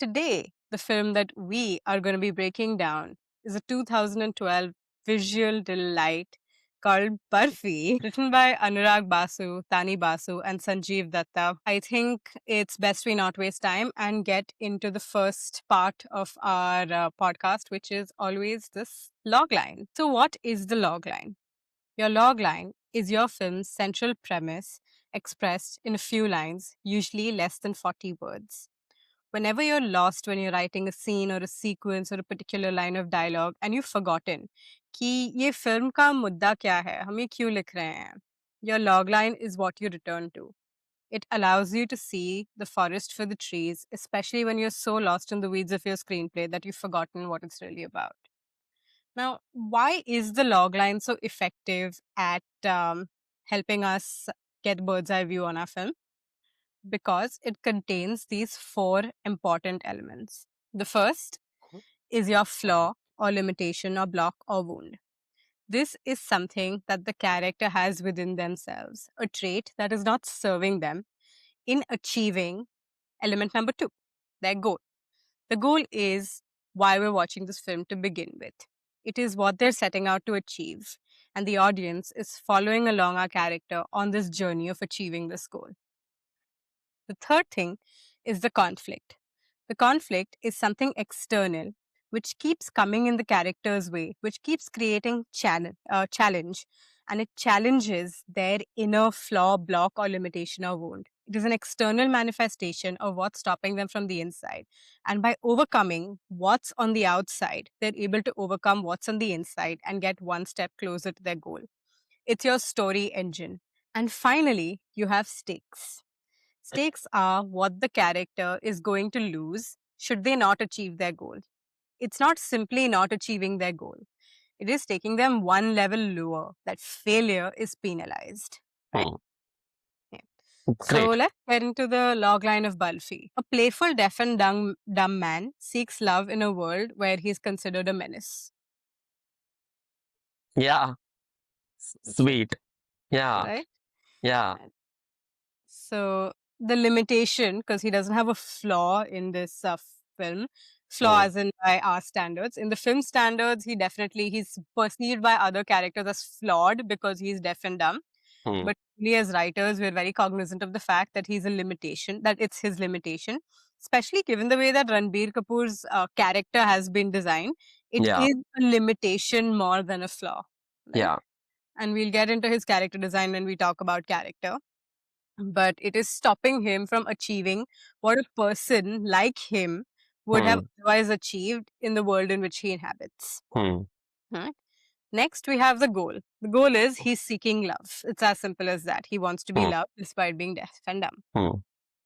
today, the film that we are going to be breaking down is a 2012 visual delight called Barfi, written by Anurag Basu, Tani Basu, and Sanjeev Datta. I think it's best we not waste time and get into the first part of our podcast, which is always this logline. So, what is the logline? Your logline is your film's central premise expressed in a few lines, usually less than 40 words. Whenever you're lost when you're writing a scene or a sequence or a particular line of dialogue and you've forgotten कि ये film का मुद्दा क्या है, हम ये क्यों लिख रहे हैं, your logline is what you return to. It allows you to see the forest for the trees, especially when you're so lost in the weeds of your screenplay that you've forgotten what it's really about. Now, why is the logline so effective at helping us get bird's eye view on our film? Because it contains these four important elements. The first is your flaw or limitation or block or wound. This is something that the character has within themselves, a trait that is not serving them in achieving element number two, their goal. The goal is why we're watching this film to begin with. It is what they're setting out to achieve, and the audience is following along our character on this journey of achieving this goal. The third thing is the conflict. The conflict is something external which keeps coming in the character's way, which keeps creating challenge, and it challenges their inner flaw, block, or limitation or wound. It is an external manifestation of what's stopping them from the inside. And by overcoming what's on the outside, they're able to overcome what's on the inside and get one step closer to their goal. It's your story engine. And finally, you have stakes. Stakes are what the character is going to lose should they not achieve their goal. It's not simply not achieving their goal. It is taking them one level lower, that failure is penalized. Right? Yeah. So Great. let's get into the logline of Barfi. A playful, deaf and dumb man seeks love in a world where he's considered a menace. Yeah. Sweet. Yeah. Right? Yeah. So the limitation, because he doesn't have a flaw in this film, flaw Mm. as in by our standards. In the film standards, he's perceived by other characters as flawed because he's deaf and dumb. Mm. But we as writers, we're very cognizant of the fact that he's a limitation, that it's his limitation, especially given the way that Ranbir Kapoor's character has been designed. It Yeah. is a limitation more than a flaw. Right? Yeah. And we'll get into his character design when we talk about character. But it is stopping him from achieving what a person like him would have otherwise achieved in the world in which he inhabits. Right? Next, we have the goal. The goal is he's seeking love. It's as simple as that. He wants to be loved despite being deaf and dumb.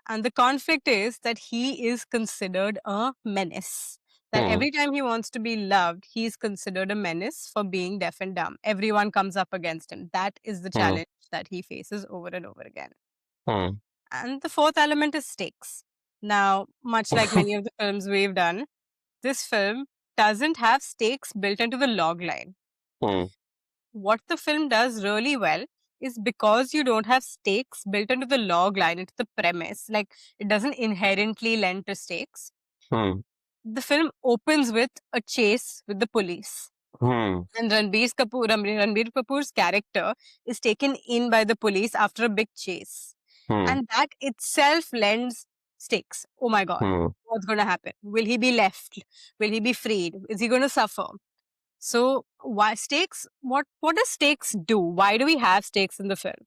And the conflict is that he is considered a menace. That every time he wants to be loved, he's considered a menace for being deaf and dumb. Everyone comes up against him. That is the challenge that he faces over and over again. And the fourth element is stakes. Now, much like many of the films we've done, this film doesn't have stakes built into the log line. What the film does really well is because you don't have stakes built into the log line, into the premise, like it doesn't inherently lend to stakes. The film opens with a chase with the police. And Ranbir Kapoor's character is taken in by the police after a big chase. And that itself lends stakes. Oh my God, what's going to happen? Will he be left? Will he be freed? Is he going to suffer? So why stakes? What does stakes do? Why do we have stakes in the film?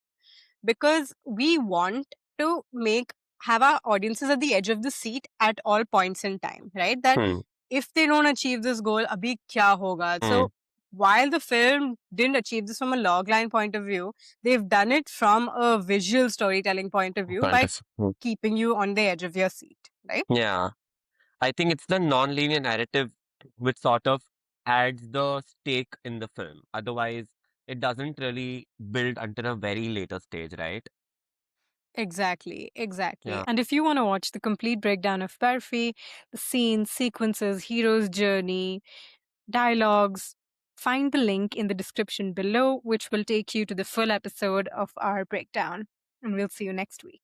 Because we want to have our audiences at the edge of the seat at all points in time, right? That if they don't achieve this goal, abhi kya hoga? So while the film didn't achieve this from a logline point of view, they've done it from a visual storytelling point of view by keeping you on the edge of your seat, right? Yeah. I think it's the non-linear narrative which sort of adds the stake in the film. Otherwise, it doesn't really build until a very later stage, right? Exactly. Yeah. And if you want to watch the complete breakdown of Barfi, the scenes, sequences, hero's journey, dialogues, find the link in the description below, which will take you to the full episode of our breakdown. And we'll see you next week.